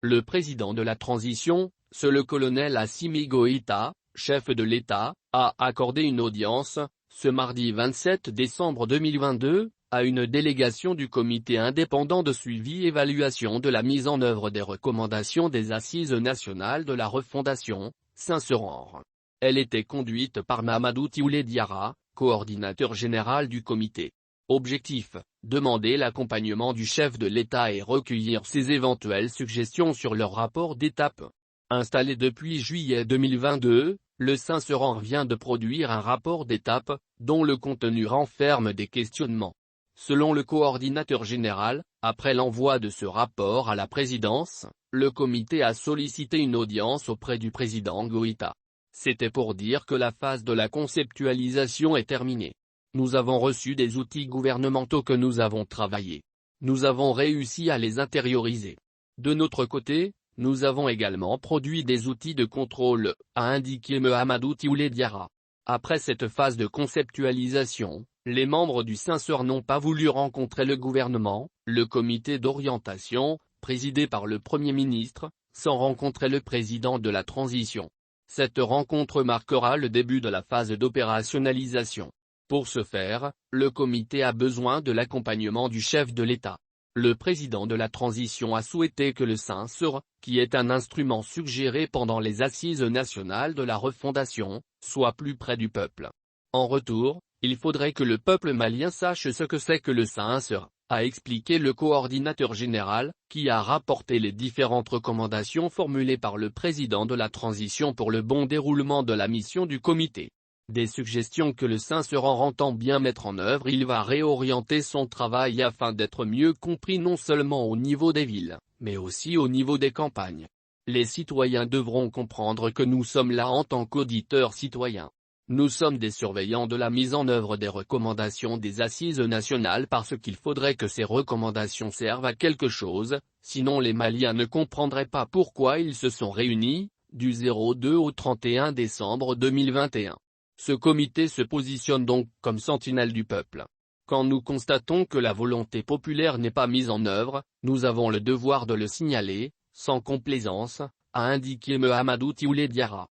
Le président de la transition, le colonel Assimi Goïta, chef de l'État, a accordé une audience, ce mardi 27 décembre 2022, à une délégation du comité indépendant de suivi-évaluation de la mise en œuvre des recommandations des Assises nationales de la refondation, Saint-Seuran. Elle était conduite par Mamadou Tioulé Diarra, coordinateur général du comité. Objectif, demander l'accompagnement du chef de l'État et recueillir ses éventuelles suggestions sur leur rapport d'étape. Installé depuis juillet 2022, le Saint-Seuran vient de produire un rapport d'étape, dont le contenu renferme des questionnements. Selon le coordinateur général, après l'envoi de ce rapport à la présidence, le comité a sollicité une audience auprès du président Goïta. C'était pour dire que la phase de la conceptualisation est terminée. Nous avons reçu des outils gouvernementaux que nous avons travaillés. Nous avons réussi à les intérioriser. De notre côté, nous avons également produit des outils de contrôle, a indiqué Mamadou Tioulé Diarra. Après cette phase de conceptualisation, les membres du Saint-Seuran n'ont pas voulu rencontrer le gouvernement, le comité d'orientation, présidé par le Premier ministre, sans rencontrer le président de la transition. Cette rencontre marquera le début de la phase d'opérationnalisation. Pour ce faire, le comité a besoin de l'accompagnement du chef de l'État. Le président de la transition a souhaité que le Saint-Seuran, qui est un instrument suggéré pendant les Assises nationales de la refondation, soit plus près du peuple. En retour, il faudrait que le peuple malien sache ce que c'est que le Saint-Seuran, a expliqué le coordinateur général, qui a rapporté les différentes recommandations formulées par le président de la transition pour le bon déroulement de la mission du comité. Des suggestions que le Saint-Seuran entend bien mettre en œuvre. Il va réorienter son travail afin d'être mieux compris non seulement au niveau des villes, mais aussi au niveau des campagnes. Les citoyens devront comprendre que nous sommes là en tant qu'auditeurs citoyens. Nous sommes des surveillants de la mise en œuvre des recommandations des Assises nationales parce qu'il faudrait que ces recommandations servent à quelque chose, sinon les Maliens ne comprendraient pas pourquoi ils se sont réunis, du 02 au 31 décembre 2021. Ce comité se positionne donc comme sentinelle du peuple. Quand nous constatons que la volonté populaire n'est pas mise en œuvre, nous avons le devoir de le signaler, sans complaisance, a indiqué Mamadou Tioulé Diarra.